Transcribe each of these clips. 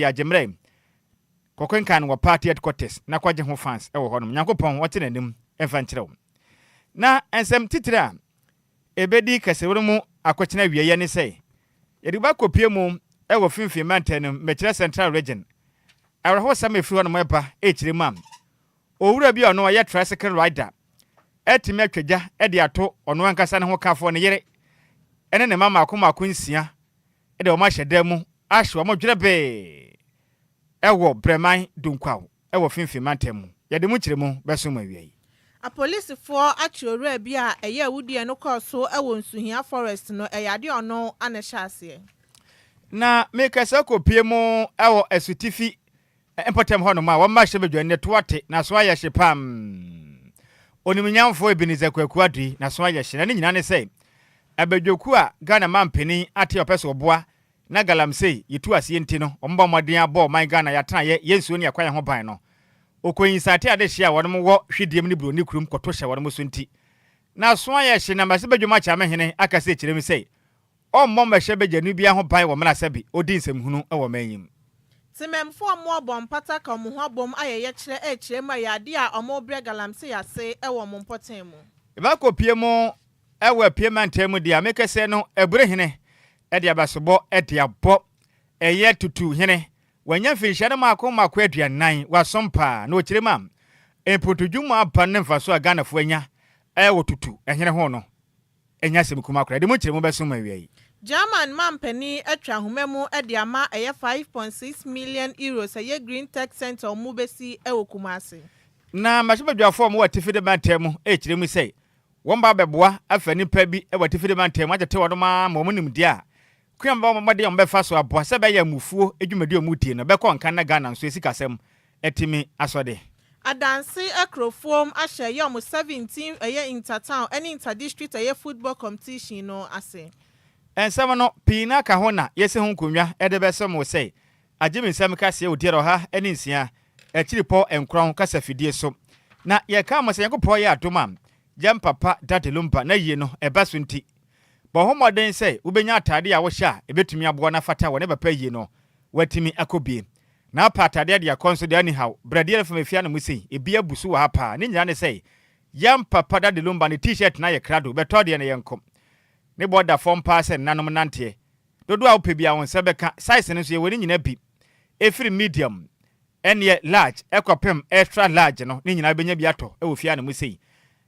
ya jemrem kokwenkan wo party headquarters na kwaje ho fans e wo honom Nyankopɔn wote nanim emfa nkyerɛw na ensem titira ebedi kasewuru mu akwachina wieye ne sei yedi ba kopie mu e wo finfin mantenum mekire central region awraho Sammy free honom eba echire mam owura bi ono ye tricycle rider etime atwaja e de ato ono ankasa ne ho kafo ne yere ene ne mama akoma nsia e de o ma hyeda mu ahwe o mo dwere be ewo breman dunkwaw ewo finfin mantemu yede mu kire mu beso mu awie a police for atwore bi a eye awudie no koso ewo nsuhia forest no eyade ono anehyaase na make sakopie mu ewo esutifi empotem hono ma wo ma hye bedwane toate na so aye hye pam onimnyamfo ebinize kwakuadui na so aye hye na nyina ne sei abedwoku a Ghana mampeni ate opeso boa na galamsey yitu asie nti no omba modin abo man Ghana yatena ye yensuo ne yakwan ho ban no okoyinsate ade hye a wonum wo hwediem ne broni kurum koto hye wonum so nti na so aye hye na masebedwuma cha mehene akase kirem sei ommo mehye bejanu bia ho ban wo mra sabi odi nsɛmhunu ɛwɔ manyim Timemfo mo bom pata ka mo ho bom ayeye kire ma yade a omo bre galamsey ase ɛwɔ mo mpoten mu eba kopie mu ɛwɔ piemantam mu dia mekese no ebrehene ɛde abasobo ɛde abo ɛyɛ tutu hene wanya finhyade mako aduanan wasompa na okire mam empotudwuma apa ne mfaso a Ghana fo anya ɛwɔ tutu ɛhene ho no enya semkuma akora de mu kire mu beso ma wiai German mampani atwa homemu de ama 5.6 million euros eye Green Tech Center mu besi ewo Kumasi. Na mashibadwafo mu watifide mantemu ekire mu sei. Womba beboa afani pa bi e watifide mantemu agete wodoma ma omunim dia. Kuyamba omade ombefa so aboa se be ya mufuo edwumadi omutie no be kon kan na Ghana so esikasem etimi asode. Adansi akrofuom ahye yom 17 eye intertown any interdistrict eye football competition no ase. Ensem no pina ka ho na yesi ho nkonwa ede besem wo sei agye nsem ka se odiero ha eni nsia ekiripo enkron kasa fidie so na ye ka mo se yankopɔ ye adoma jam papa dade Lumba na yie no eba so nti bo ho moden sei ubenya atade a wo hya ebetumi abo na fata wo ne papa yie no watimi akobie na pa atade de akonso de anyhow DLFM fia na musei ebia busu wa pa ne nyina ne sei jam papa dade Lumba ne t-shirt na ye krado beto de ne yenkom ne border form pass nanom nante dodo a opebia won sebeka size ne so ye woni nyina bi efiri medium ene large ekopem extra large no ne nyina benya bi ato e wo fia na musei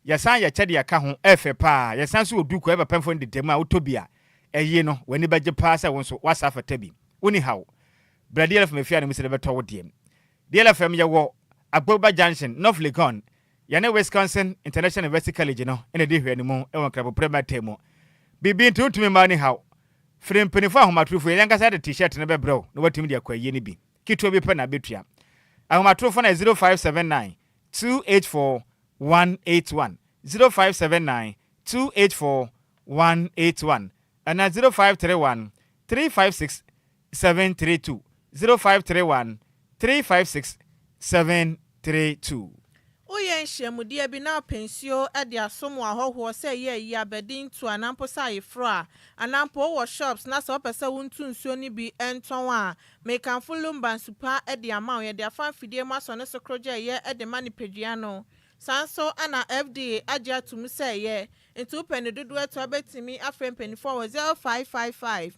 yesan ye kyede aka ho efe pa yesan so oduko e bepem fo ndedem a otobia eye no wani bagye pa se won so wasa fata bi woni hawo DLFM fia na musei beto wo dem DLFM ye wo Agboba Junction North Legon ye ne Wisconsin International University College no ene de hwe ni mu e won krabo premier temu bibi ntutumi mani haw frem penifo ahomatrofo yankasa de t-shirt ne bebrew no watimi de akwaye ni bi kito bi pe na betua ahomatrofo na 0579 284 181 0579 284 181 and 0531 356 732 0531 356 732 Oye nhyiamude bi na pensio e de asomo ahoho se ye yi abedin to anampo sai fro anampo wo shops na so pese wontu nsuo ni bi enton a mekanfo Lumba nsupa e de ama ye de afan fidie maso ne sokroje ye e de mani pedua no sanso ana FDA agye atum se ye ntu peni dodo eto betimi afrem peni 0555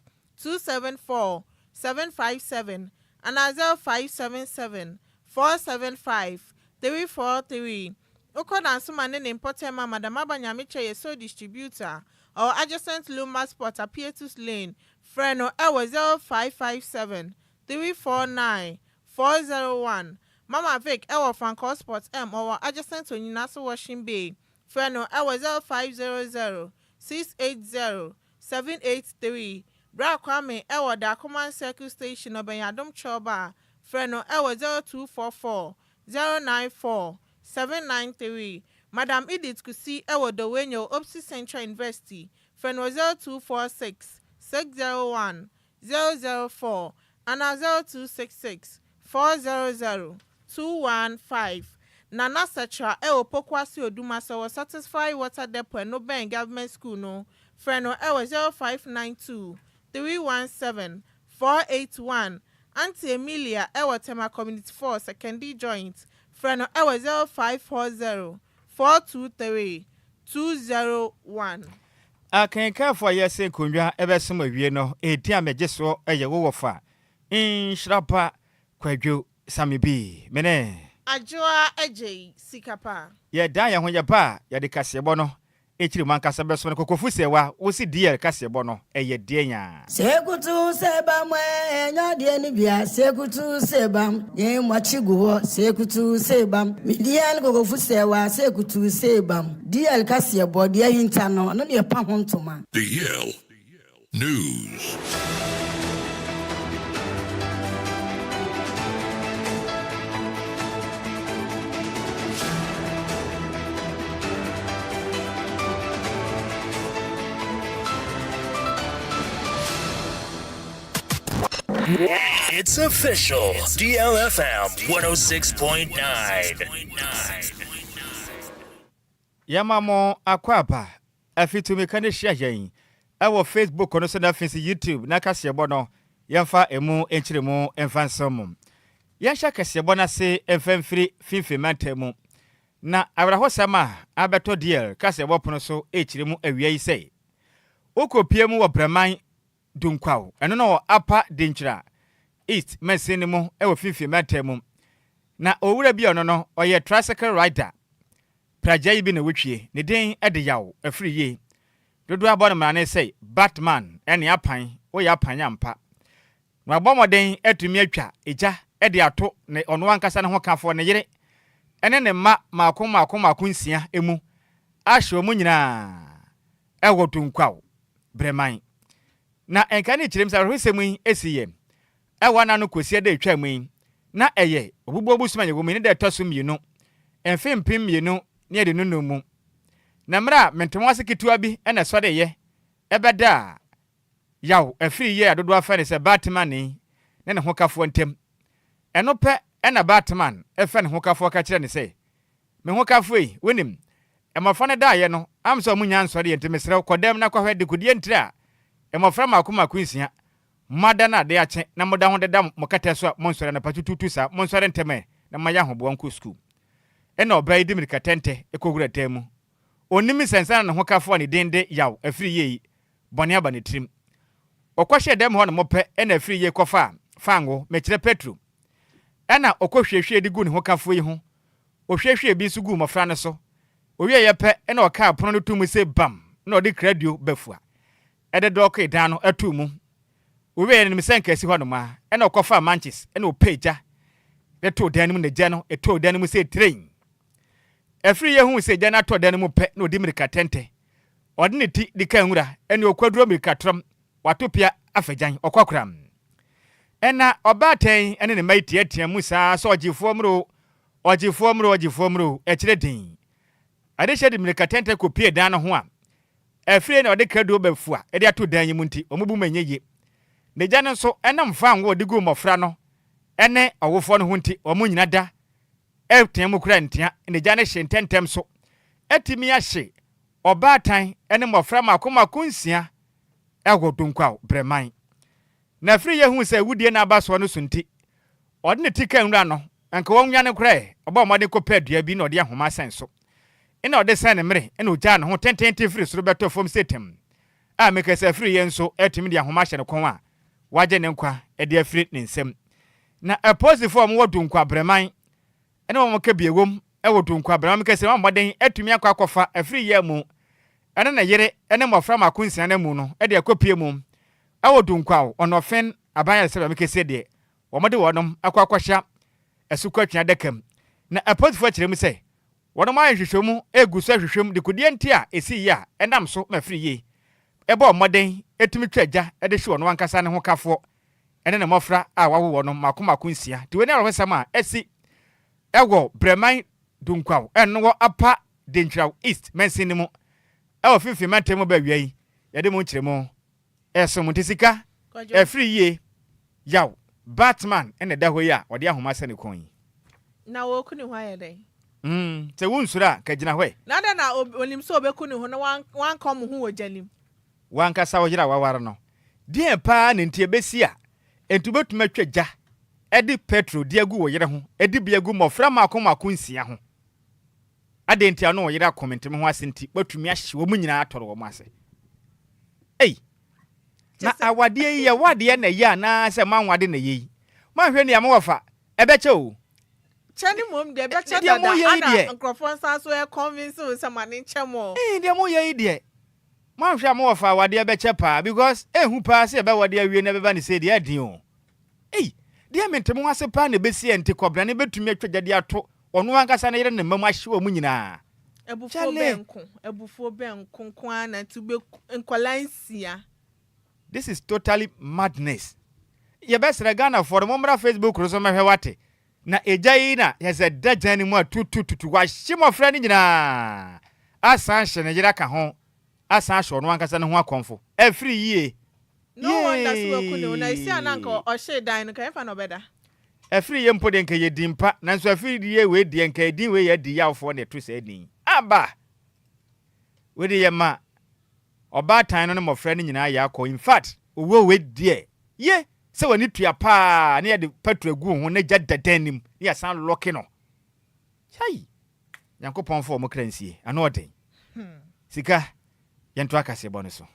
274 757 ana 0577 475 343. Oko dansuma ne important ma Madam Abanyamiche ye so distributor or adjacent Lumba Sport Apietus Lane. Freno ewo 0557 349 401. Mama Vic ewo Franco Sports M or adjacent to Ninaso Washing Bay. Freno ewo 0500 680 783. Bra Kwame ewo da Command Circle Station Obanyadom Choba. Freno ewo 0244 094 793. Madam Edith Kusi ewo Dowenyo Opsi Central University. Freno 0246 601 004 and 0266 400 215. Nana Setra ewo Pokwasi Odumasa was satisfy water depot no ben government school no. Freno ewo 0592 317 481 Auntie Emilia ewo Tema Community 4 Secondary Joint friend ewo 0540 423 201. Akenka for yese kunwa ebesom awie no edi amegeso eye wowofa Nhyiraba Kwadwo Sammy bi mene Adjoa Agyei Sikapa ye dan ye ho ye ba ye de kasebo no echiri mankasa beso no kokofu sewa wo si DL kasebo no eye de nya sekutu sebam enya de ni bia sekutu sebam ye mwachigo sekutu sebam midian kokofu sewa sekutu sebam DL kasebo de hinta no no de pa hontoma DL News. It's official. DLFM 106.9. Yamamo akwapa afitu mekane share yen ewo Facebook no so na fisi YouTube na kasebo no yemfa emu enchiremu emfansom yensha kasebo na se emfamfiri fifi mantemu na abrahosama abeto DL kasebo pono so echiremu awia yi sei okopiemu wo braman dunkwaw eno no apa dinchira east mesenimu ewo fifi mantemu na owura bi ono no oye tricycle rider praja bi na wotwie ne den ede yaw afri ye dodo abon mane say Batman ene apan wo ya pan ampa na abomoden atumi atwa eja ede ato ne ono ankasa ne ho kafo ne yere ene ne ma makon nsia emu ahwe mu nyina ewo tunkwaw breman na enka ne kirem sa hwesemu esiye ewa na no kosie de atwa mu na eye obubo busuma ye gomi ne de toso mienu enfempim mienu ne de nunu mu na mra mentemwase kitua bi ena sode ye ebeda yaw afiri ye adodo afane se Batman ne ne ho kafo ntem eno pe ena Batman efe ne ho kafo ka kire ne se me ho kafo yi wonim emofane da ye no amso munya nsode ye ntemesere kodem na kwahwe de kudie ntira emofra makoma kunsia mada na de ache na moda ho de dam mokata so monsore na patututu sa monsore nteme na maya ho bo nko school ena obai di mirika tente ekogura temu onimi sensana na ho kafo ne dende yaw afiri ye bone aba ne trim okwahye dem ho ne mope ena afiri ye kofa fango mekire petro ena okohwehwe di gu ne ho kafo yi ho ohwehwe bi su gu mofra ne so owie ye pe ena oka apono no tumu se bam na odi kradio bafua ede doke dan no atumu owie ne misenka si ho no ma ena okofa manches ena opeja eto dan mu ne je no eto dan mu se train afiri ye hu se je na to dan mu pe na odi mirika tente odi ne ti di kan wura ena okwaduro mirika trom watopia afagyan okwakuram ena obaten ene ne mai tietia musa so ogifo mro ekire din ade hye de mirika tente kopie dan no ho a afiri na odi krado bafua ede ato dan yi mu nti omubu manyeye ne gya no so ena mfa ngo odi gu mofra no ene awofo no ho nti omu nyina da etem kura ntia ne gya ne hye ntentem so etimi ahye obatan ene mofra makoma kunsia ego dunkwaw breman na afiri ye hu se wudie na abaso no sunti odi ne tika nwura no anka wonwa ne kura oba omade kopɛ dua bi na odi ahoma senso ina odi sen ne mere ina ogya ne ho tentente firi soro beto fom setem a meka se afiri ye nso etimi de ahoma hye ne kon a waje ne nkwa ede afiri ne nsem na opposite form wo dunkwa breman ina wo ka biewom ewo dunkwa breman meka se mamoden etumi akwakofa afiri ye mu ene na yere ene mofra makunsia na mu no ede akopie mu ewo dunkwa onofen abanya se meka se de womode wonom akwakwahya esukwatwa dakam na opposite kirem se wonom ayehwehwemu eguso ahwehwem de kudie ntia esi ya enam so mafiri ye ebo moden etumi twaja ede hwe wono ankasa ne ho kafo ene na mofra a wawo wonom makomakunsia de woni arwesama esi ewo breman dunkwa enwo apa denchiraw east mensinimu ewo fifi mantemu ba wiai yade mu nkyeremu eso muntisika afiri ye yaw Batman ene da ho ya ode ahoma sane kon na wo kunu ho ayede te wunsura ka gina hwe na da na onim so obekunu ho na wan kom ho wo janim wan kasa wo yira waware no die pa ne ntie besia entubetuma twaja edi petro di agu wo yere ho edi bi agu mofra mako nsia ho adenti ano wo yere comment me ho asenti batumi ahye wo nyina atoro wo ase na awade yi ye wade na yi ana se manwade na yi manhwe ne amwofa ebeche o chani mom de ebeche da ana nkrofon san so e convince we some man nchemo de mo ye de manhwe amwofa wade ebeche pa because ehu pa se ebe wade awie na beba ne se de adin o de mentem ho ase pa na besi ente kobra ne betumi atwagade ato ono ankasa na yere ne mam ahye wo mu nyina ebufuo benko kwa na tube nkolansia. This is totally madness. Ye best Ghana for momra Facebook roso mahwe wate. Na ejai na ye se dajani mu tutututu wa shimo fra ni nyina. Asan hye ne yira ka ho. Asan hye no ankasa ne ho akonfo. Every year. No wonder so akune na isi ananka o hye dan no kan fa no beda. Every year mpo de nka ye dimpa na so every year we de nka edin we ye di yawfo na to se din. Aba. We de ye ma oba tan no mofra ni nyina ya akọ in fact owo we die ye se wani tua pa na ye de petro gu ho na jadadenim ya san lock no chai yankopon fo mo kransie ana oden sika yento akase bo no so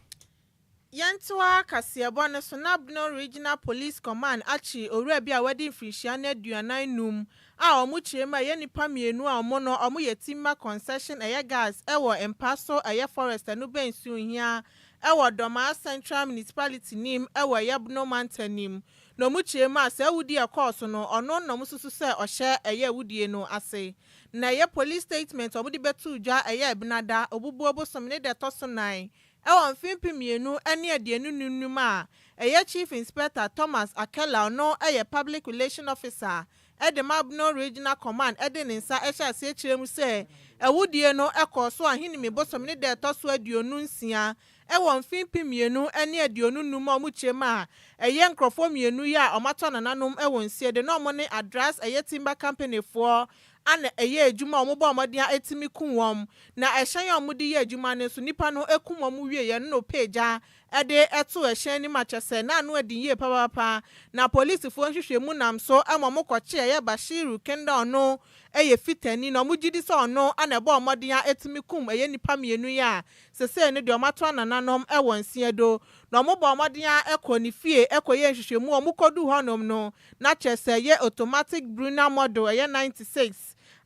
Yantua Kasiabo no so Nabno Regional Police Command achi owura bia wedding frishia na aduanan num a omuchirema ye nipa mienu a omo no omo yetima concession eye gas ewo empaso eye forest anu bensu hia ewo Doma Central Municipality nim ewo Yabno Mountain nim no muchirema se wudi akoso no ono no mususu se ohye eye wudie no ase na ye police statement omo di betu dwa eye ebnada obubu obosomne de toso 9 ewo mfimpi mienu ene adienu nunum a eye Chief Inspector Thomas Akela no eye Public Relation Officer Edemabno Regional Command Edeninsa esha se chiremu se ewudie no ekoso ahini me bosom ne de toso aduonu nsia ewo mfimpi mienu ene aduonu num a muchema eye nkrofo mienu ya omato nananom ewo nsie de no mo ne address eye timber company for ana eye ejuma omobo omodia etimi kunwom na ehyan omudi ye ejuma ne so nipa no ekunwom wie ye no peja ede eto ehyan ni machese na anu edi ye papa na police fo nhwehwemu nam so amomokoche eye Bashiru kenda ono eye fitani na omugidi so ono ana ebo omodia etimi kum eye nipa mienu ya sese ne de omato anananom ewo nsiedo na omobo omodia ekoni fie ekoye nhwehwemu omukodu honom no na chese ye automatic Bruna model eye 96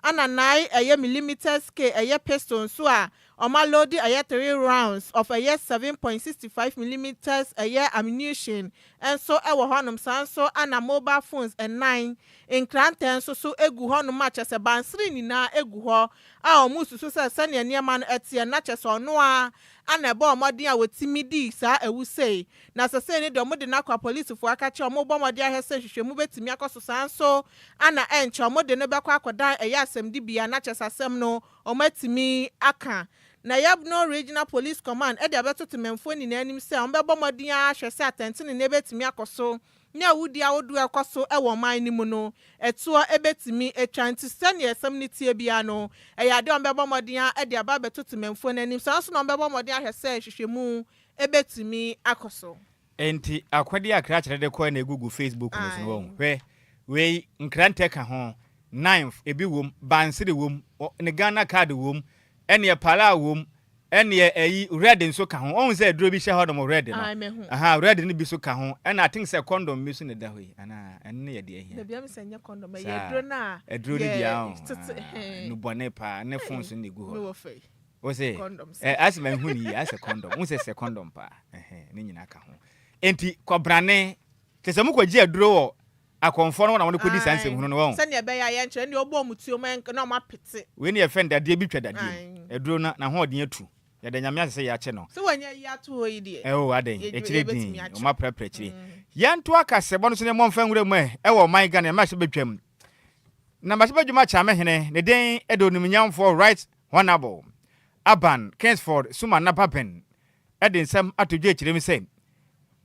ananai eye millimeter scale eye piston so a oma load eye 3 rounds of eye 7.65 millimeters eye ammunition and so ewo honum sanso ana mobile phones and 9 in cranten so egu honum match as a bansri ni na egu ho a omususu se sane niema no etie na chese ono a ana bo omodin a wetimidi sa ewu sei na sese ni do mo de na kwa police fo akache omo bo modi ahese hwehwemu betimi akoso sanso ana enche omo de no bekwa akodan eye asem di bia na chese asem no omatimi aka na Yabno Regional Police Command ede abeto tememfo ni na anim se ombebo modin a hwese atentene ne betimi akoso ne awudi awodu akoso ewo man ni mu no etuo ebetimi etwanti sene esem ni tie bia no eyade ombebo modin a ede aba beto tememfo na anim so so no ombebo modin a hwese hwehwemu ebetimi akoso enti akwade akra kire de ko na egugu Facebook no so won we nkrante ka ho 9th ebi wom bansiri wom ne Ghana card wom ene pala wom ene ayi red nso ka ho on say duro bi hye hodom red no aha red ni bi so ka ho ene I think say condom bi so ne da hoyi ana ene ye de ahia da bia me senya condom ye duro na duro ni bia ho no bone pa ne phone so ne gu ho o say as man hu ni as a condom un say condom pa ne nyina ka ho enti kobrane kese mu kwaji aduro wo akonfo no na won kodi sanse hu no won se ne be ya ye nkyere ne obo mutuo man na ma pete we ne efend ade bi twada de aduro na ho odin atu ya da nyame ase ya che no se wanya yi ato hoyi de o aden ekire din o ma prepare ekire yanto akase bo no so ne monfa nwure mu e wo man Ghana ma se betwam na ma se bedwuma cha mehene ne den edonum nyamfo right honorable Aban Kingsford Suma Napapen edin sam atodwe ekire mi se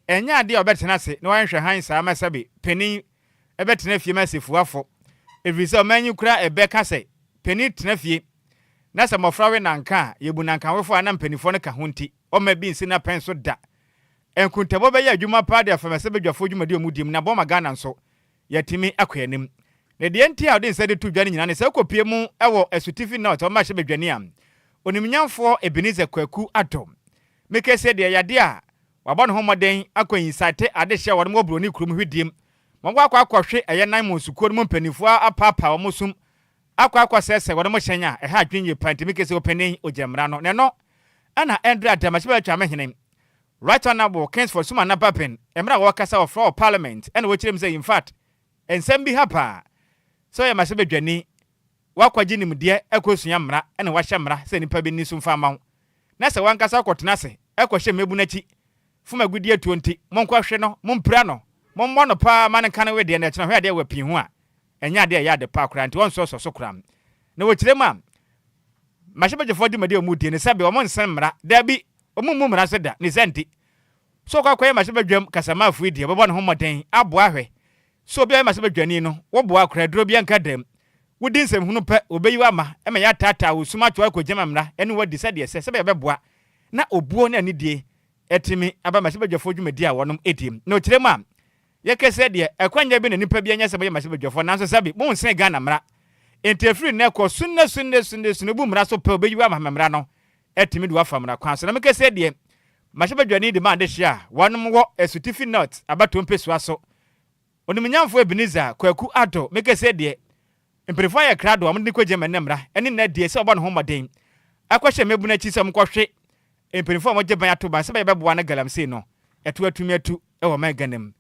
enya ade obetena se ne wanhwe han sa ma sabe penin ebetena fie ma sefuafo evisa manyi kura ebeka se penin tena fie na se mofrawe nanka yebu nanka wefo ana mpanifo ne ka honti o ma bi nsi na pen so da enkuntabo be ya adwuma pa de afama se bedwafo adwuma de omudim na bo ma Ghana nso yɛtimi akɔyanim na deɛ nti a ɔde nsa de to dwa ne nyina ne sɛ kɔpie mu ɛwɔ asutifi na ɔtɔ ma hyɛ badwani am onimnyamfo Ebenezer Kwaku Addo mekese deɛ yade a wabɔ ne ho mmɔden akɔyinsate ade hyɛ wɔn mɔbroni kurom hwediem mɔnkɔ akɔhwe ɛyɛ nan mu sukuo no mpanifo apapa wɔn sum akɔsɛsɛ wɔn mo hyɛn a ɛha adwenye panti mekese opani ogyamra no ne no ana Andrea Damasheba atwa mehene Right Honorable Kingsford Suma na Papen emra wɔkasa wɔ floor parliament ɛna wɔkyerɛm sɛ in fact ensɛm bi hapa so yɛ masebe dwani wakwaji nimdeɛ ɛkɔsua mmra ɛna wahyɛ mmra sɛ nipa bi ni so mfa ma ho na sɛ wankasa kɔtena se ɛkɔhyɛ mebu n'akyi fuma gudie tuonti monkɔhwe no mompira no mommɔ no pa ma ne kan we deɛ na ɛkyerɛ hwɛ deɛ wapi ho a ɛnya deɛ yɛ ade pa kora nti wɔnso so kora na wɔkyerɛm a mahyɛbɛgyefo di made ɔmu die ne sɛbe ɔmo nsɛn mmra da bi ɔmo mu mmra so da ne sɛnti so kɔkɔyɛ mahyɛbɛdwam kasama afu die bɛbɔ ne ho mmɔden aboa hwɛ so obi ayɛ mahyɛbɛdwani no wɔboa kora duro bi anka dam wodi nsɛm hunu pɛ obeyi wa ma ɛma ya tata wo suma twa akɔgyama mmra ɛne wadi sɛ deɛ sɛ bɛbɛboa na obuo ne anidie ɛtimi aba mahyɛbɛdwafo dwumadi a wɔnom edim na ɔkyerɛm a yɛkɛsɛ deɛ ɛkwanya bi na nipa bi anya sɛ bɛyɛ mahyɛbɛdwafo nanso sɛbi mo nsen Ghana mmra entefiri na ɛkɔ sunne bu mmra so pɛ obeyi wa ma mmra no ɛtimi de wafa mmra kwan so na mekɛsɛ deɛ mahyɛbɛdwani de ma de hyia wɔnom wɔ asutifi north abato mpesua so onimnyamfo Ebenezer Kwaku Addo mekɛsɛ deɛ mpirifo ayɛ krado amde ko gyema nemra ɛne na die sɛ ɔbɔ ne ho mmɔden akɔhyɛ mebu n'akyi sɛ mkɔhwe mpirifo a wɔgye ban ato ban sɛ bɛbɛboa no galamsey no ɛto atumi atu ɛwɔ man Ghanam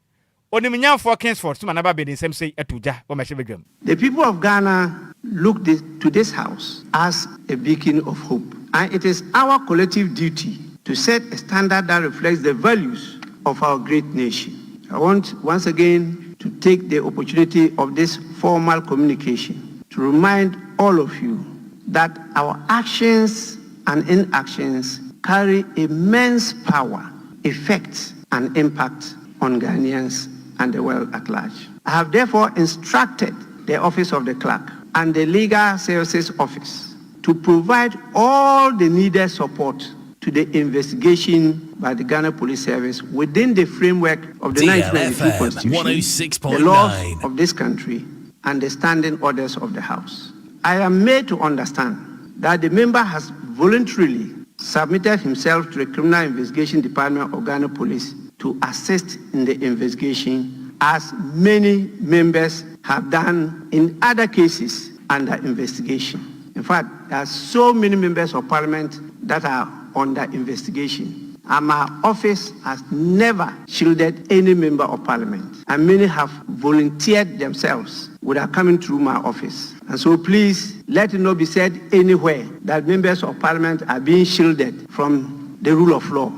onimnyamfo Kingsford Suma na ba be nsɛm sɛ atuja wɔ mahyɛ badwam. The people of Ghana look to this house as a beacon of hope, and it is our collective duty to set a standard that reflects the values of our great nation. I want once again to take the opportunity of this formal communication to remind all of you that our actions and inactions carry immense power, effect, and impact on Ghanaians and the world at large. I have therefore instructed the Office of the Clerk and the Legal Services Office to provide all the needed support to the investigation by the Ghana Police Service within the framework of the 1992 Constitution, the laws of this country, and the standing orders of the House. I am made to understand that the member has voluntarily submitted himself to the Criminal Investigation Department of Ghana Police to assist in the investigation, as many members have done in other cases under investigation. In fact, there are so many members of parliament that are under investigation, and my office has never shielded any member of parliament, and many have volunteered themselves without coming through my office. And so please, let it not be said anywhere that members of parliament are being shielded from the rule of law.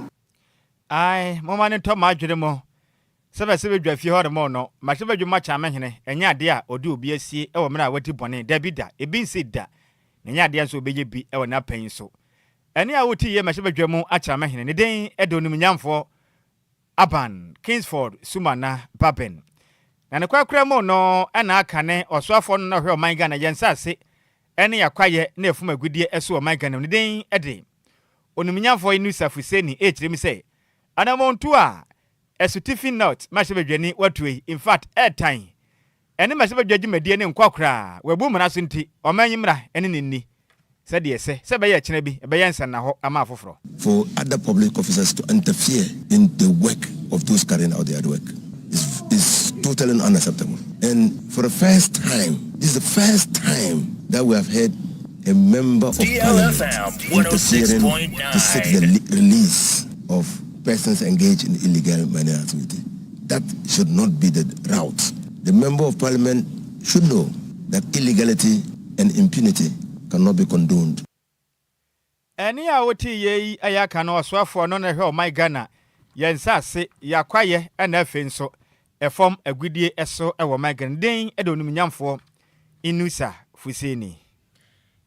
Ai mama ne to ma dwere mo sebe dwafie hɔ de mo no ma sebe dwuma cha mehene enya ade a odi obi asie ɛwɔ mra wati bɔne da bi da ebi nsi da enya ade nso obeye bi ɛwɔ na pan so ɛne a woti ye ma sebe dwamu acha mehene ne den ɛde onimnyamfo Aban Kingsford Suma na Papen na ne kwakra mo no ɛna aka ne ɔsoafo no na hwɛ ɔman Ghana yɛnsase ɛne yakwaye na efuma gudie ɛso ɔman Ghana ne den ɛde onimnyamfo inu safuseni ɛkyerem sɛ anamontu a esutifi note mahyebedwani watue in fact airtime ene mahyebedwaji medie ne nkwakra wabu mra so nti omanyimra ene ninni said yes se be ye kene bi be ye nsan na ho ama afoforo. For other public officers to interfere in the work of those carrying out their work is totally unacceptable. And for the first time, this is the first time that we have had a member of DLFM interfering to seek the release of persons engaged in illegal mining activity. That should not be the route. The member of parliament should know that illegality and impunity cannot be condoned. Any awoti ye ayaka no swafo no na hwe o my Ghana yensase yakwaye na afenso efom agudie eso e wo my Ghana den e de onumnyamfo inusa fuseni.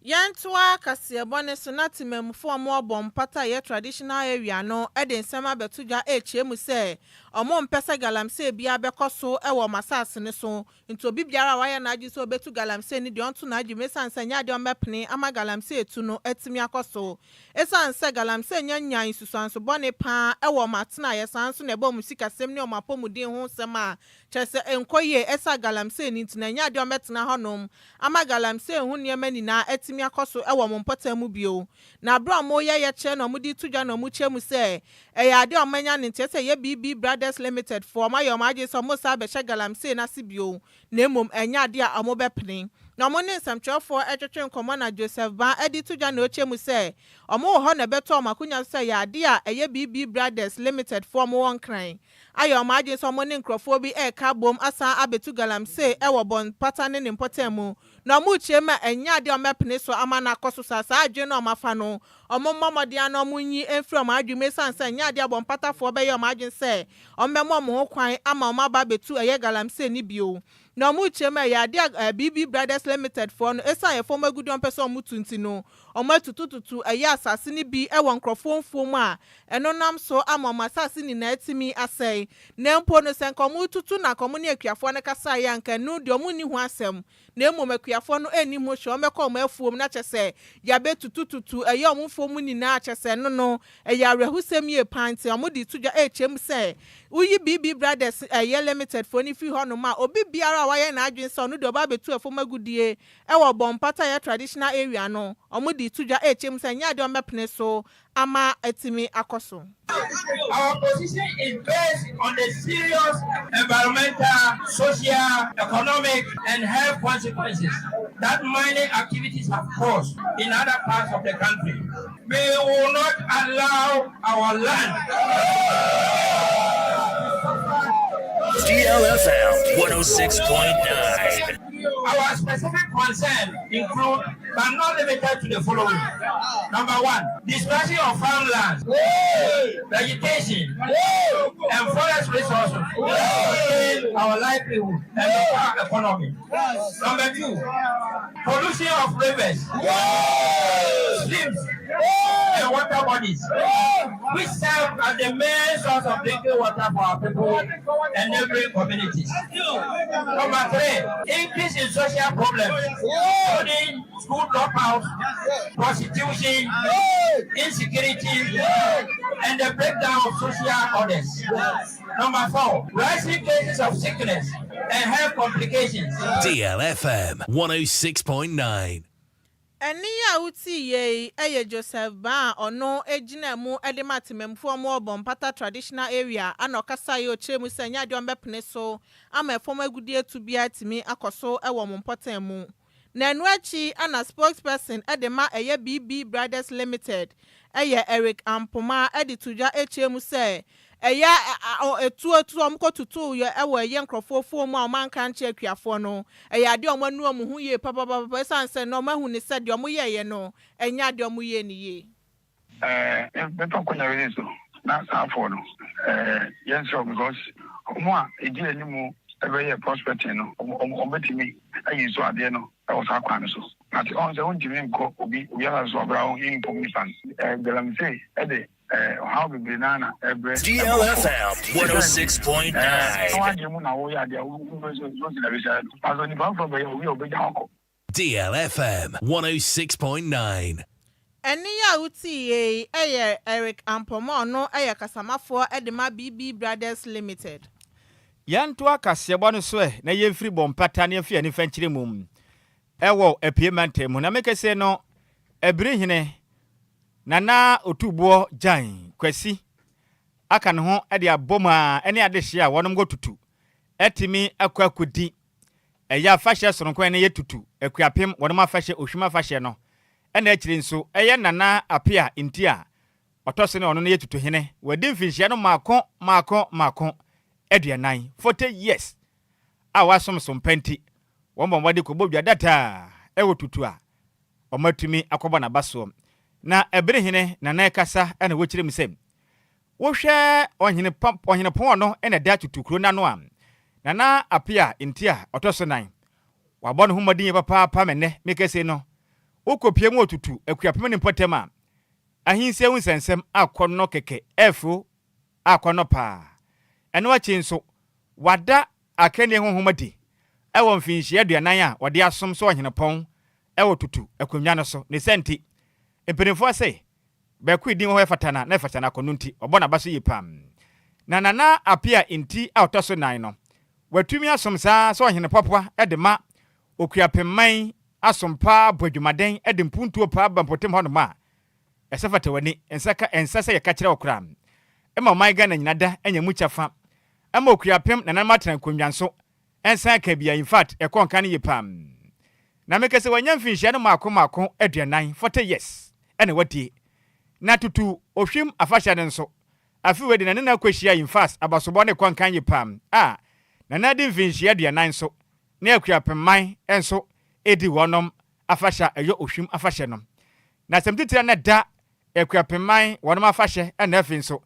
Yantua kasiebone so na timemfo mo bompata ye traditional area no e de nsema betuja echemu se omo mpesa galamse bia bekoso e wo masase ne so nti obi biara wa ya na agi so betu galamse ni de onto na agi mesanse nya de omepene ama galamse etu no etimi akoso esanse galamse nya isusanso bone pa e wo matena ye sanso na ebo musika sem ne omapomudin ho sem a chese enkoye esa galamse ni ntina nya de ometena honom ama galamse hu niema ni na etimi akoso e wo mompota mu bio na bra mo ye che na omudi tudwa na omu chemu se e ya de omanya ne ntese ye BB Brothers Limited for my Agyei so mo sa be she galamse na sibio na emom enya de a omo bepene na mo ne nsamtwefo etwetwe nkomo na Joseph Ban edi tudwa na ochemu se omo ho na beto omakunya se ya de a eye BB Brothers Limited for mo won kran ayo Agyei so mo ne nkrofo bi e ka bom asa abetu galamse e wo bon pata ne mpotemu na mu chema enya de omepene so ama na akoso sasa adwe na omafa no omo mmomode ana omunyi enfri Agyei mesanse enya de abon patafo be ye Agyei se ommemo mo ho kwan ama omaba betu eye galamse ni bio na mu chema ya de BB Brothers Limited for no esa ye former good on person mu tunti no omatututu eye asase ni bi e won krofo mfom a eno nam so ama masase ni na etimi asai na mpo no senkomu tutu na komuni akuafo ne kasa ya nka nu de omuni hu asem na emom akuafo no eni mo hwe omekọ omafuom na chese ya betututu eye omfom ni na chese no eye arehusem ye pante omudi tuja echem se uyi BB Brothers eye Limited for ni fi hono ma obi biara wa ye na Agyei so no de oba betu efom agudie e wo bompata ye traditional area no omudi tuja echem se nya de omepene so ama etimi akoso. Our position is based on the serious environmental, social, economic, and health consequences that mining activities have caused in other parts of the country. We will not allow our land. DLFM 106.9. Our specific concern include, but not limited to the following. Number one, destruction of farmlands, vegetation, and forest resources, our livelihood and our economy. Number two, pollution of rivers, streams, and water bodies, which serve as the main source of drinking water for our people and neighboring communities. Number three, increase in social problems, including school dropouts, prostitution, insecurity, and the breakdown of social orders. Number four, rising cases of sickness and health complications. DLFM 106.9. Eni ya uti ye eye Joseph Ban ono ejina mu edematimemfo mo bompata traditional area anokasa ye ochemu senya de ombepene so ama efom agudie tu bia timi akoso ewo mompotan mu na enu achi ana spokesperson edema eye BB Brothers Limited eye Eric Ampoma edituja echemu se eya etu omkotutu ye ewo ye nkrofofo mu amanka nche akuafo no eya de omanu omu hu ye papa sanse no mahu ni se de omu ye no enya de omu ye ni ye me to konya we so na afọ no yes so because omo a eji animu ebe ye prospecting no obetimi ayi so ade no e wo sa kwan so na ti on se on jimi nko obi ala so bra on in pomisan galamse ede how we banana every DLFM 106.9. DLFM 106.9. Eni ya uti ye eye Eric Ampoma no eye kasamafo edema BB Brothers Limited. Yantua kasiebo no so na yemfiri bompata ne afia ne fanchire mum ewo epiement mu na mekese no ebrihine Nana otubo jan kwasi aka ne ho ade aboma ene ade hye a wonom go tutu etimi akwakudi eya afahye soronko ene ye tutu akuapem wonom afahye ohwima afahye no ene akiri nso eye nana apia intia otose ne ono ne ye tutu hene wadi mfinhye no mako aduanan 40 years a wasomsom panti wombo wadi ko bodwa data ewo tutu a omatumi akoba na baso na ebrehine na na kasa ana wochire misem wo hwe ohene pon no ena da tutukuro na no am na apia intia otoso nan wabon humodin papa menne mekese no ukopie mu otutu akuapem ne mpotema ahinsia hu sensem akono keke efo akono pa eno achi nso wada akane honhomadi ewo mfinhia aduanan a wode asom so ohenepon ewo tutu akonwa no so ne senti empenefo se be ku din ho fatana na fatana kono nti obona baso yipam na nana apia inti autoso nan no watumi asom saa so ohenepopwa edema okuapemman asompa bodwumaden ede mpuntuo pa bampotem ho no ma esafata wani ensasa ye ka kire okra ema man Ghana nyinada anya mu chafa ema okuapem na matran konwanso ensa ka bia in fact ekonka ne yipam na mekese wanya mfinhia no mako aduanan 40 years ene wadie na tutu ohwim afahya ne nso afi wedi na na kwahia in fact abasobo ne konka yipam na na di mfinhia aduanan so na akuapemman enso edi wonom afahya eyo ohwim afahya no na semtitira na da akuapemman wonom afahya ena afi so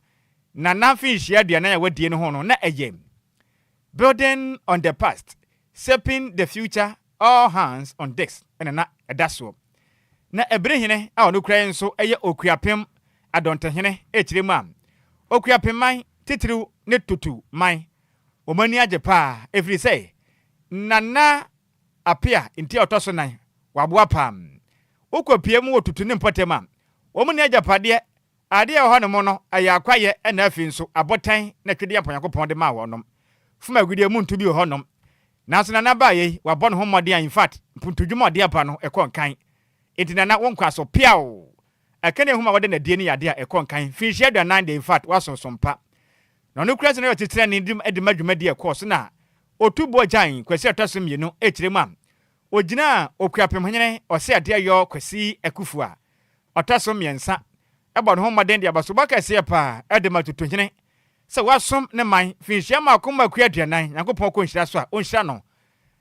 na mfinhia aduanan ya wadie no ho no na eyem building on the past, shaping the future, all hands on decks. Na edaso. Na ebrehine a onu kra nso eye okuapem adontehene echirema. Okuapem man titiriu ne tutu man. Omani ajepa every say. Nana apia inti otoso nan waboa pam. Okuapem wo tutu ne mpotema. Omani ajapade ade ho no mo no ayakwaye na afi nso abotan na twede aponyankopon de ma wonom. Fuma gudie muntu bi honom na so na baye wabɔ no homode in fact puntudwuma ode apa no ekonkan entina na wonkwa so piao akane homa wode na die ne yade a ekonkan finhia aduanan de in fact wasonsompa na no kura se na yotetere ne ndim edimadwuma de ekɔ na otubo gyan kwasi atoso mienu echirema ogina okuapem hanyene ɔse ade ayo kwasi akufua ɔtoso miensa ɛbɔ no homode de abaso bakase pa edematutu hene se wasom ne man finhia makoma kuaduanan yakopon ko nhira so a onhira no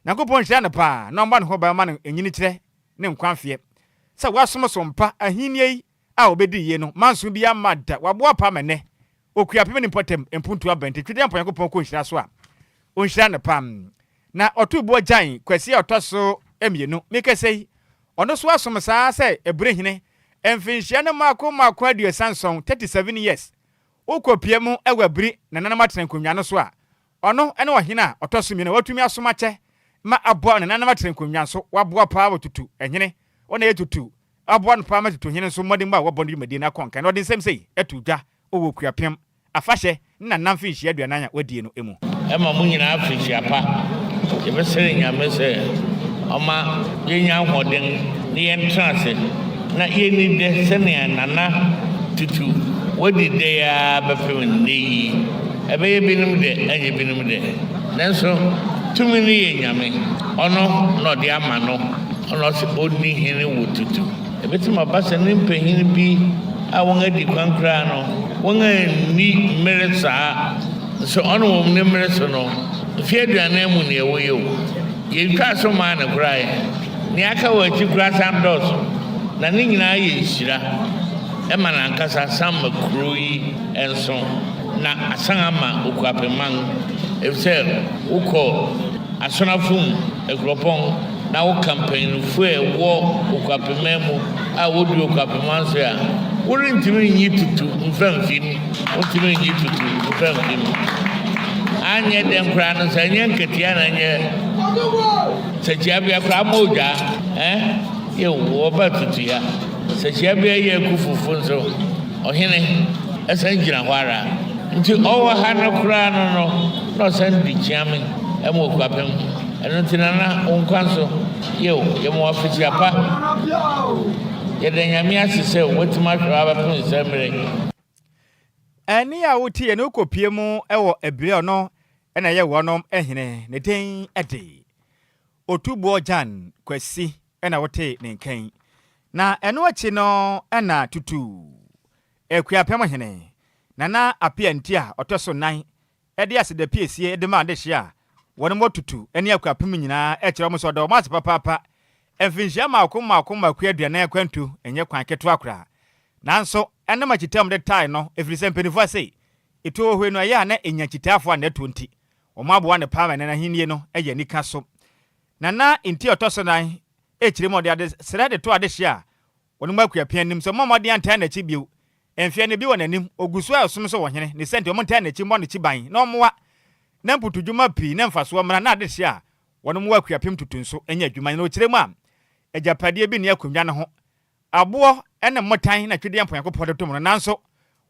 yakopon nhira ne pa na omba ne ho ba ma no enyini kire ne nkwanfie se wasom so mpa ahiniei a obedi ye no manso bi amada waboa pa mene okuapem ne potem empuntu abante twede ampa yakopon ko nhira so a onhira ne pam na otubo gyan kwasi otoso emienu mekesei ono so wasom saa se ebrehine emfinhia ne makoma aduasanson 37 years ukopie mu ewabri na nanamatren konwa no so a ono ene ohina otosumi na watumi asomache ma aboa na nanamatren konwa so waboa pa wotutu enyene ona yetutu aboa no pa ma tutu hene so modin ba wabɔ no madi na konka na odin sem sei etudwa owo kuapem afahye na namfi hia aduanan a wadie no emu ema mu nyina afihia pa yebesere nyame se oma yenya hoden ne yentrase na yeni de sene nana tutu wodi de ya befem ne ebe binum de anye binum de nanso tumi ni ye nyame ono no de ama no ono se onni hene wotutu ebetima basa ne mpanyin bi a won adi kwankra no won ani meresa so ono won ne meresa no fieduane mu ne ewoyo ye twa so ma na kurae ni aka wachi kura sandos na ne nyina ye nhira ema na nkasa sama kroi enso na asanga ma okuapemman efse uko asonafum ekropon na wo campaign fu wo okuapemman a wodi okuapemman so a wori ntimi nyi tutu mfamfim wotimi nyi tutu mfamfim anye den kra no sanye nketia na nye sechia bia kra moja ye wo ba tutu ya sechia bia ye kufufu nso ohene esan gira hwara nti owa ha no kra no san di chiame emo okuapem eno tinana onkwanso ye mo afiti apa ye den nyame asese wotima hwa ba pon semre ani a wotie no kopie mu ewo ebre ono ena ye wonom ehene ne den ede otubo jan kwasi ena wote ne nkan na eno achi no ena tutu ekuapem hene nana apia ntia otoso nan ede asede piesie ede ma de hia wonom wotutu eni ekuapem nyina ekire mo so do ma papa emfinhia makoma kuaduana kwantu enye kwan keto akra nanso ene ma chitam de tai no efiri mpenifu sei eto hwe no ya na enya chitafo na 20 omo aboa ne pa ma na hinie no eye nika so nana inti otoso nan chire mo de sere de to ade hia wonu makua pian nim so mo de antan na chi bio enfie ne bi wona nim ogusu a som so wo hene ne sente mo ntan na chi mo ne chi ban na omwa na mputudwuma pi na mfaso mra na ade hia wonu mo akua pem tutunso enya adwuma na o chire mo a ejapade bi ne akonwa ne ho abo ene motan na twede ampo yakopɔ de to mo nanso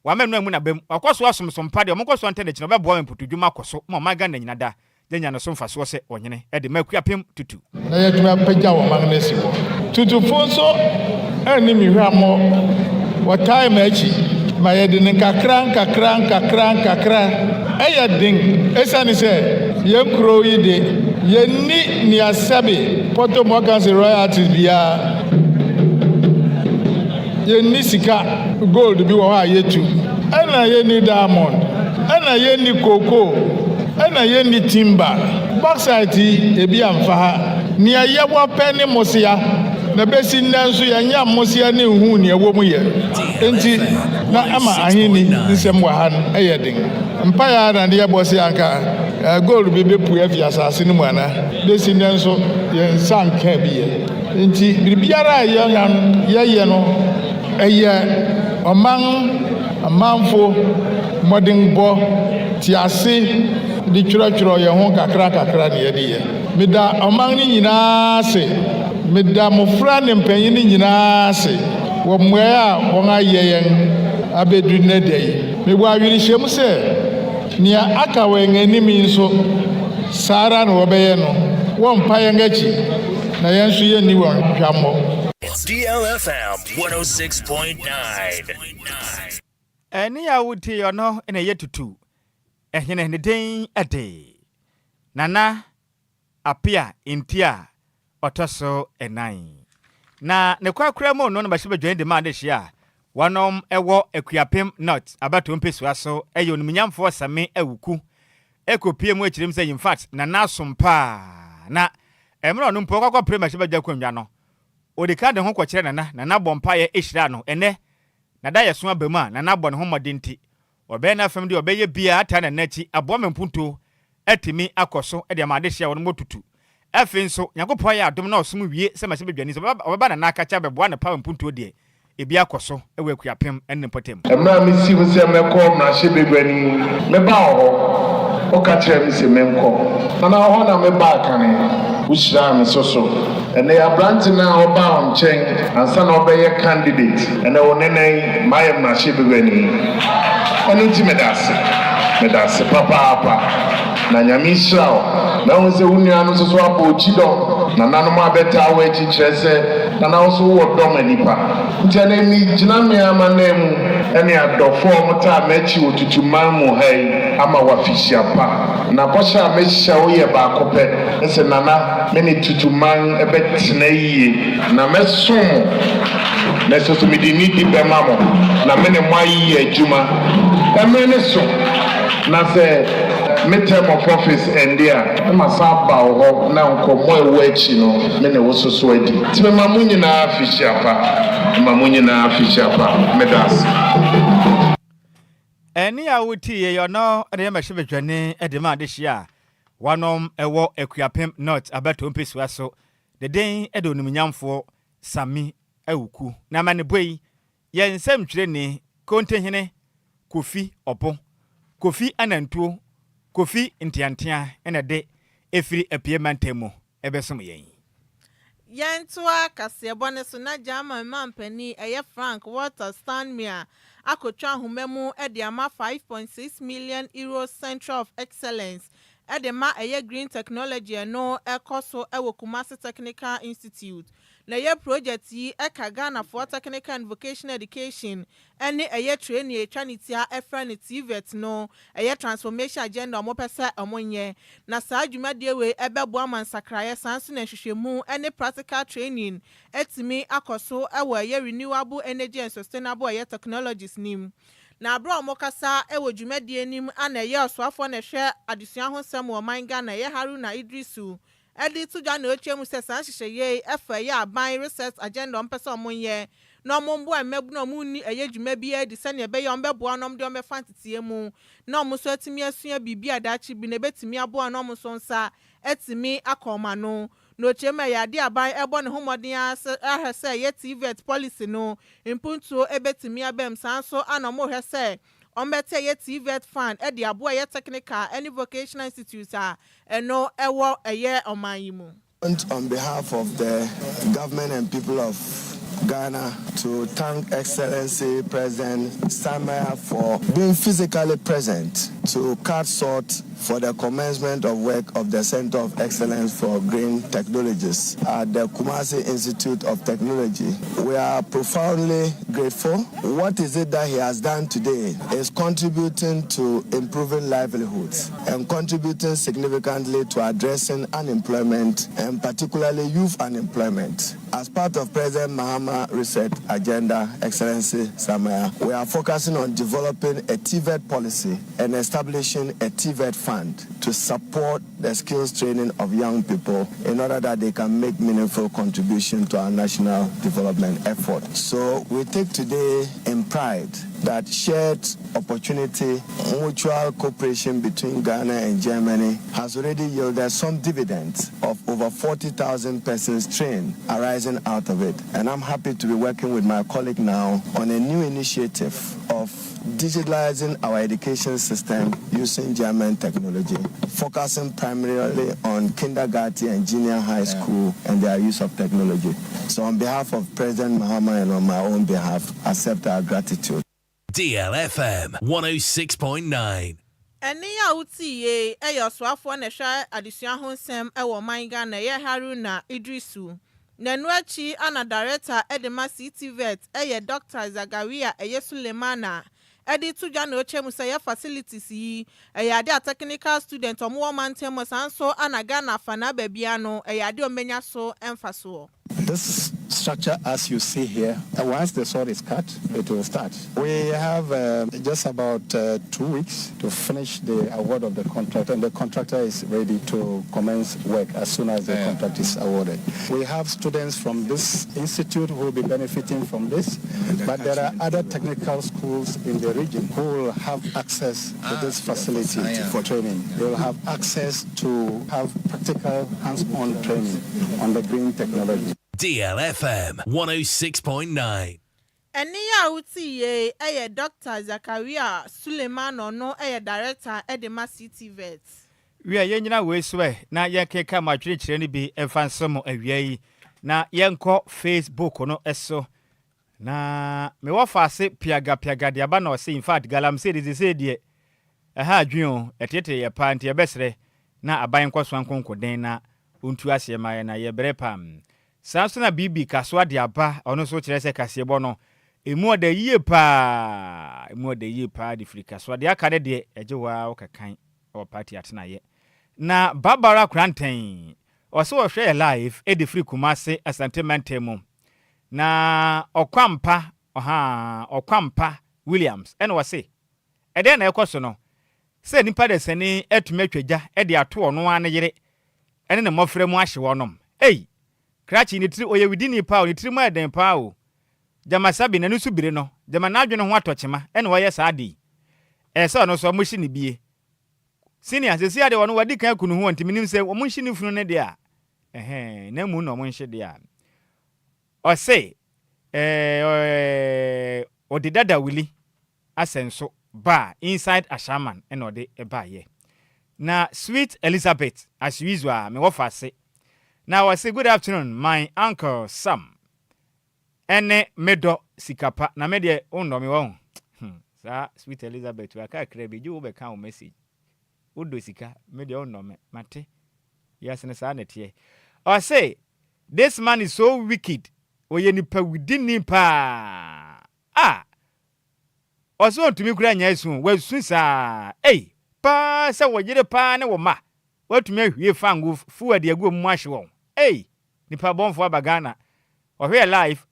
wa menu amu na bam akɔso asomsom pa de mo kɔso ante de kino bɛboa me mputudwuma akɔso mo maga na nyina da nyanya no so mfaso se onyene e de makua pem tutu na yɛtuma pagya wo magnesi wo tutufo so ani mi hwa mo what time achi ma yɛde ne kakra ɛyɛ den esani sɛ yɛnkuro yi de yɛni ni asabe poto mo kan se royalties bia yɛni sika gold bi wɔ hɔ a yɛtu ɛna yɛni diamond ɛna yɛni cocoa ɛna yɛni timber bauxite ebi amfa ha ni ayɛwɔ pɛ ne mosia na besi nso yɛnya mosia ne hu ne ɛwɔ mu yɛ enti na ama ahini nsɛm wɔ ha ɛyɛ den mpa ya na de yɛbɔ se anka gold bi bepu afi asase ne mu ana besi nso yɛn sanka bi yɛ enti biribiara yɛyɛ no ɛyɛ amanfo modernbɔ tiase de twirɔtwirɔ yɛn ho kakra ne yɛde yɛ meda ɔman ne nyinaa se meda mofra ne mpanyin ne nyinaa se wɔ mmoa a wɔn ayɛ yɛn abɛdu ne da yi mebɔ awerɛhyɛm sɛ nea aka wɔ yɛn anim nso saara na wɔbɛyɛ no wɔmpa yɛn akyi na yɛn nso yɛnni wɔn hwammɔ. DLFM 106.9. Eni ya wuti yono ene yetutu. Ehene ne den ade. Nana apia intia otoso enan. Na ne kwakura mo no na bahye badwan de ma de hia. Wanom ewo akuapem not abato mpesua so eyo numnyamfo Sammy awuku. Ekopie mu achirim say in fact nana asompa na emro no mpo kwakwa prema hye badwa kwanwa no. Odika de ho kwakire nana bompa ye ehira no ene na da yeso abama nana bɔ ne ho modenti obɛ na fam de obɛye bia ata na nachi abo mempunto atimi akoso de amade hia wo no motutu afi nso yakopɔ ya adom na osom wie se ma hye bedwani so obɛba na aka cha bɛboa na pa mempunto de ebi akoso ewe akuapem enne potem emra mi si wo se mekɔ na hye bedwani me ba ho o ka kyerɛ mi se menko na ho na me ba kane wo hyira me soso ene ya branch na oba on chen ansa na obeye candidate ene wonenan mayem na hye bedwani ene ti medase papa na nyame hyira na wo se wunua no soso abo chido na nanom abeta wo achi kyerɛ sɛ na na wo so wo dom anipa nti ene mi gyina me ama na mu ene adɔfo mo ta machi otutuman mu hai ama wafishia pa na bɔhyɛ a mehyia wo yɛ baako pɛ ɛsɛ nana me ne tutuman ɛbɛtena yie na mɛsom na soso me di ni di bɛma mo na me ne mo ayi adwuma ɛmɛ ne so na sɛ me term of office ɛnde a ma sa ba wo na nkɔmmɔ ɛwɔ akyi no me ne wo soso adi nti me ma mo nyinaa afishia pa me das Eni ya wuti ye yono ene mahye bedwane de ma de hia wanom ewo akuapem not abato mpesua so de den de onumnyamfo Sammy awuku na mane boi ye nsam twire ni kontehene Kofi opo Kofi anantuo Kofi ntiantia ene de efiri apiemantemu ebesom yen Yentua kasebone so na jama mampani eye Frank Walter Stanmere akotwa homemu ediama 5.6 million euro Center of Excellence edema eye green technology no ekoso ewo Kumasi Technical Institute na ye project yi eka Ghana for technical and vocational education ene eye training etwanitia efrane TVET no eye transformation agenda omopese omonye na saa dwumade we ebebo amansakraye sanso na hwehwemu ene practical training etimi akoso ewo eye renewable energy and sustainable eye technologies nim na abro omokasa ewo dwumade nim ana eye osoafo na hwe adesua ho sem wo man Ghana eye Haruna Idrisu edi tuja na ochemu se san hyehyeye efa ye aban research agenda ompese omonye na omombo amebu na omuni eye dwuma bia di se ne be ye ombebo anom de omefa ntetie mu na omso atimi asua bibia dachi bi na betimi abo anom so nsa etimi akoma no no chema ya di aban ebo ne homodin ahese ye TVET policy no impuntuo ebetimi abem sanso anamo hese ombete ye TVET fan e di abo ye technical any vocational institutes eno ewo eye omanyimu. On behalf of the government and people of Ghana to thank Excellency President Sammy for being physically present to cut short for the commencement of work of the Center of Excellence for Green Technologies at the Kumasi Institute of Technology. We are profoundly grateful. What is it that he has done today is contributing to improving livelihoods and contributing significantly to addressing unemployment and particularly youth unemployment. As part of President Mahama Reset Agenda, Excellency Samaya, we are focusing on developing a TVET policy and establishing a TVET fund to support the skills training of young people in order that they can make meaningful contribution to our national development effort. So we take today in pride that shared opportunity, mutual cooperation between Ghana and Germany has already yielded some dividends of over 40,000 persons trained arising out of it. And I'm happy to be working with my colleague now on a new initiative of digitalizing our education system using German technology, focusing primarily on kindergarten and junior high school and their use of technology. So on behalf of President Mahama and on my own behalf, accept our gratitude. DLFM 106.9. Eni ya utiye eyo swafo na hwa adesua ho nsem ewo manga na ye Haruna Idrisu. Nenu achi ana director edema CTVET eye Dr. Zagaria eye Sulemana. Edi tuja na oche musaya facilities yi eye ade technical student omo mantemo sanso ana Ghana fana babiano eye ade omenya so emfaso. This structure, as you see here, once the sword is cut, it will start. We have just about 2 weeks to finish the award of the contract, and the contractor is ready to commence work as soon as the contract is awarded. We have students from this institute who will be benefiting from this, but there are other technical schools in the region who will have access to this facility for training. They will have access to have practical hands-on training on the green technology. DLFM 106.9. Eni ya utiye eye Dr. Zakaria Sulemano no eye director edema CTVET. We are yenyina we na yenkeka matwire ni bi emfansomo awia yi na yenko Facebook no eso na me wofa ase piaga de aba na o say in fact galam say de ha adwon etete ye pa nte ye besre na aban kwaso ankonkoden na ontu ase maye na ye bere pam Samsona bibi kaswa de aba ono so kire se kasebo no emu oda yie pa de frika so de aka de ejewa okakan o party atena ye na Barbara Kranten o so hwe live e de free Kumase Asante Mantemu na okwampa Williams ene wo se ede na ekoso no se nipa de sani etumetwaja e de ato ono ane yere ene ne mofre mu ahye wonom Krachi ni tri oye widini pa o ni tri mu eden pa o jama sabi na nusu bire no jama na adwene ho atochema ene wo ye saadi so no so mo hyi ni bie senior se sia de wono wadi kan kunu ho ntimi nim se wo mo hyi ni funu ne de a na mu no mo hyi de a o se o de dada wili asenso ba inside ashaman ene o de ba ye na Sweet Elizabeth as usual me wo fa se. Now I say good afternoon, my uncle Sam. Ene medo sikapa na medie undo mi won. Sa Sweet Elizabeth wa ka krebi ju be kan o message. Udo sika medie undo me mate. Yes ne sa na tie. I say this man is so wicked. Oye nipa within nipa. Oso ntumi kura nya esun. We sun sa. Pa se wo yire pa ne wo ma. Watumi ahwie fangu fu ade agu mu ahye won. Nipa bonfo abagana. Ohwe life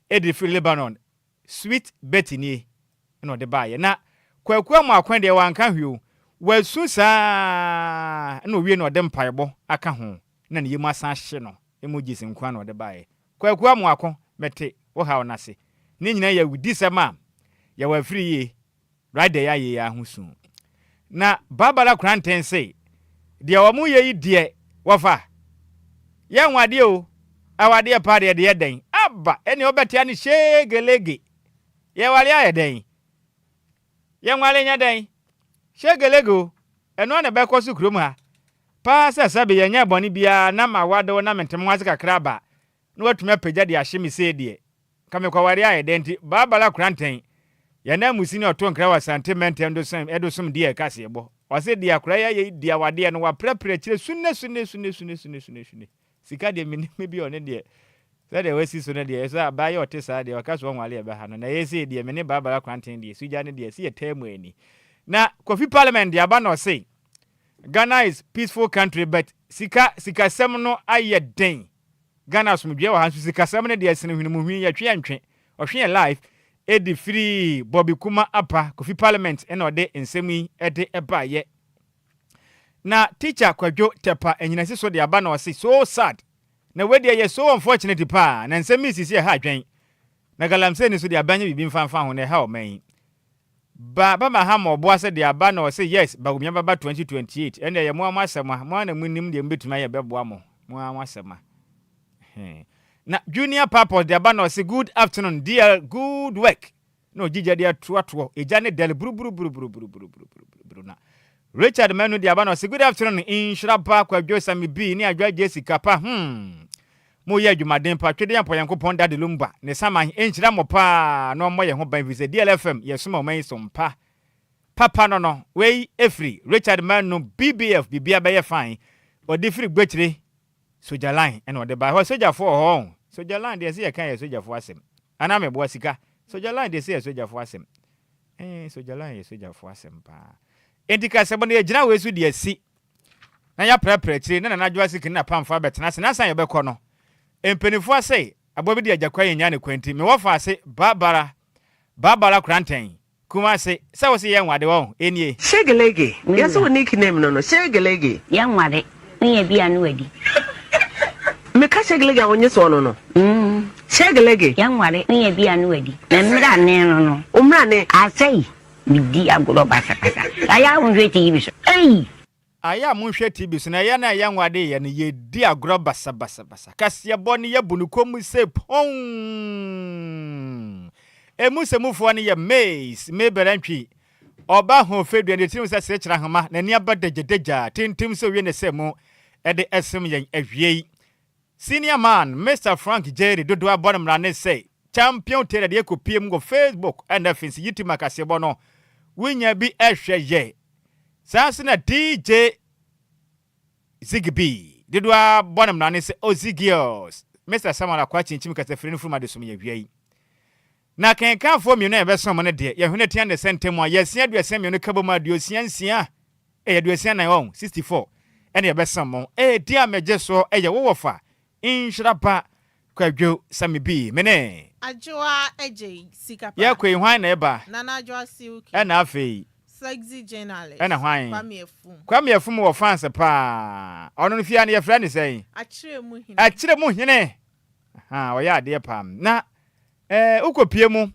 edi free Lebanon. Sweet Betty ni no de baye na kwakwa mu akwan de wanka hweo. Wasu sa na owie no de mpaibo aka ho. Na ne yemu asan hye no. Emojis nkwa no de baye. Kwakwa mu akon mete wo ha onase. Ni nyina ya wudi sema ya wa free ye. Right there ya ahusu. Na Barbara Kranten say dia omu ye de wafa Yan wade o. Awade pa de den. Abba ene obetia ne shegelege. Ye wale aye den. Yan wale nya den. Shegelego. Eno na be kosu krom ha. Pa sabe ye nya boni bia na ma wade na mentem wase kakra ba. Na watumi apagya de ahye me se de. Kame kwa wale aye den ti babala kranten. Ye na musini oto nkra wa sentiment edo som de kase ebo. Wase de akra ye dia wade no wa prepare kire sunne. Sika de me bi one de. Say the wesi so na de so abaye otesa de wakaso wale be ha no na yesi de me ne babala kranten de suja ne de si etemu ani. Na Kofi Parliament de aba no say Ghana is peaceful country but sika sem no aye den. Ghana sumdwe wa hansu sika sem ne de asene hwenu hwi ya twe antwe. Ohwe life edi free Bobby Kuma apa Kofi Parliament ena ode ensemi ede ebaye. Na teacher Kwadwo Tepa enyinasi so de aba no say so sad. Na we dey ye so unfortunate pa na nsemi sisi ha dwen. Na galamse ni so de abanye bibi mfanfa ho na ha o man. Baba Mahama obo se de aba no say yes bagumya baba 2028 ene ye mo amasema mo na munim de mbetuma ye beboa mo amasema. Na junior papa de aba no say good afternoon dear good work. No jija de atuato ejane del bru na. Richard Manu de aba no say good afternoon Nhyiraba Kwadwo Sammy B ni Adjoa Agyei Sikapa. Mo ye adwumaden pa twede yampo yankopon da de Lumba ne saman enhyira mo pa no mo ye ho ban vise DLFM ye soma man sompa papa no we efri Richard Manu BBF bibia be ye fine odi free gbechire soja line and odi ba ho soja for ho soja line de se ye kan ye soja for asem ana me bo sika soja line de se ye soja for asem soja line ye soja for asem pa entika se bo ne gina we su de asi na ya prepare chire na Adjoa Sikapa na pamfa betena se na san ye be kɔ no empenifo ase abobi de agakwa yenya ne kwanti me wofa ase babala kranten kuma ase se wo se yen wade wo enie shegelege yeso wo nickname no shegelege yen wade me bia no wadi me ka shegelege awonye so no shegelege yen wade me bia no wadi na mra ne no umra ne asai bidi agolo basa aya unje ti biso aya munhwe TV so na ye na ya nwade ye ne ye di agro basa kase boni ye bunukom se pon emuse mufo ne ye maze meberantwi oba ho fedua de tim se sekira homa na ni abadagedeja tintim se wie ne se mu ede esem yen ahwiei senior man Mr Frank Jerry dodo abonam na ne say champion tere de ekopiem go Facebook and afins yitima kase bono winya bi ehweye Sansina DJ Zigby didwa bonam na ne se Ozigios Mr Samara kwachi nchim kase freni fuma de sumye wiei na kenkan fo mi na ebeso mo ne de ye hune tian de sentem a yesia aduasem mi no kaboma aduasiansia aduasian 64 ene ebeso mo dia meje so ye wowofa Nhyiraba Kwadwo Sammy B mene Adjoa Agyei Sikapa ye kwen hwan na eba na Adjoa Siuki na afei sexy journalist ena hwan Kwame Efum wo fans pa ono no fia ne ye fra ne sei achire mu hene oya ade pam na ukopie mu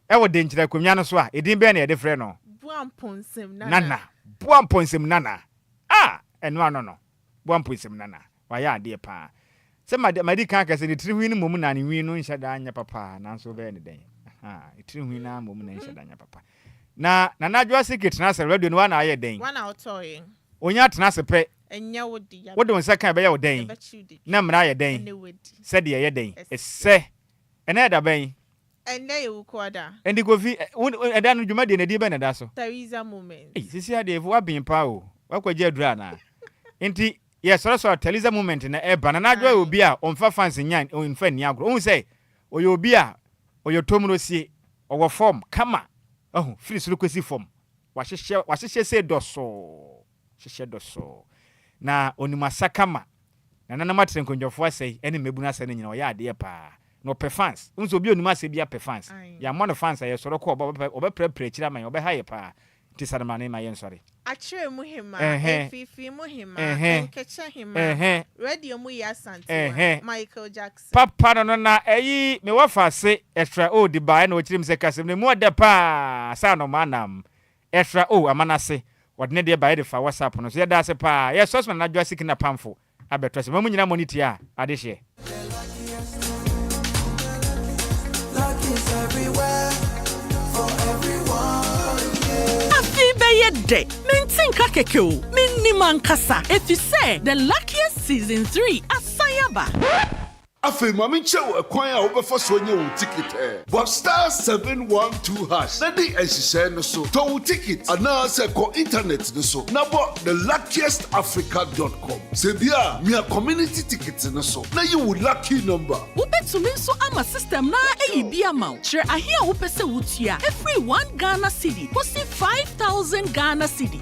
wo de nkyira konwa no so a edin be na ye de frɛ no buamponsem nana eno ano no buamponsem nana oya ade pa se madi kan ka se ni tiri hwi ni mom na ne hwi no nhya da anya papa nanso be ne den tiri hwi na mom na nhya da anya papa na Adjoa Sikapa na se radio no wana aye den wana otoyin onya tena se pe enya wodi ya wodi wonsa kan be ya woden na mra aye den se de ye den ese ene da ben ene ye wukoda endi Kofi eda no dwuma de na di be na da so Theresa moment sisi ade fo abin pa o wakwaje adura na enti yes so Theresa moment na eba na Adjoa obi a onfa fans nyan onfa ni agro on say oyo obi a oyo tomrosie owo form kama free suru kwesi form wahyehyɛ se doso na onimasa kama na nana matre nkonjofo asai ene mebunu asai nyina oya ade pa no pe fans unso bi onimasa bia pe fans ya mo no fans aye soro ko obepre kira man obehaye pa ti sadama ne ma yen sori achire muhima fifi muhima enkeche hima radio mu ya santi Michael Jackson papa no na eyi me wafa se extra o di ba na ochirim se kasem ne mu ode pa sa no manam extra o amanase odne de ba de fa WhatsApp no so ye da se pa ye sosman na Adjoa Sikapa na pamfo abetrose mamu nyina moniti a ade hye Day. Mentinka kekeo, minimankasa. If you say the luckiest season 3 asayaba. Afe mami chew ekwan a obefa so nye wo ticket but star 712 hash na di ehihye no so to wo ticket ana se ko internet no so na bo the luckiestafrica.com se bia me community ticket no so na you lucky number Ubetumi nso ama system na eyibi ama chere ahia wo pese wutua every 1 Ghana cedi posi 5000 Ghana cedi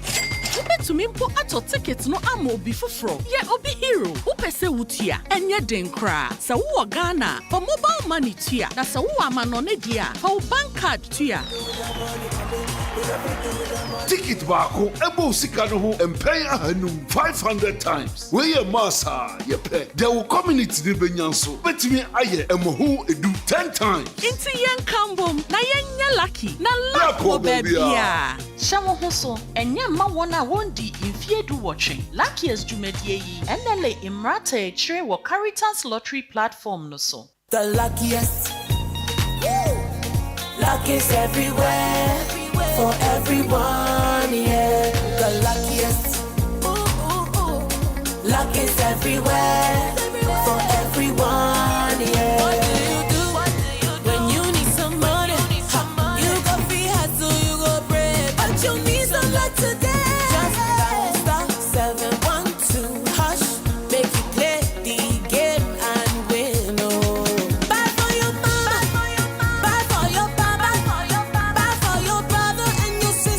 Ubetumi mpo ato ticket no ama obi foforo ye obi hero wo pese wutua enye den kra sa wo Ghana for mobile money tua na sa wo amanone dia for bank card tua ticket baako ebo sika no ho empay ahanum 500 times we ye massa ye pay there will community de benyanso betimi aye emoho edu 10 times inti yen kambom na yen lucky na luck babia shawo ho so enye ma wona wondi infiedu watching luckiest jumedie yi enele imrata chire wo Caritas lottery platform no so the luckiest luck is everywhere for everyone, yeah. The luckiest. Luck is everywhere for everyone, yeah. What do you do when you need some money? You go free hustle, you go pray, but you need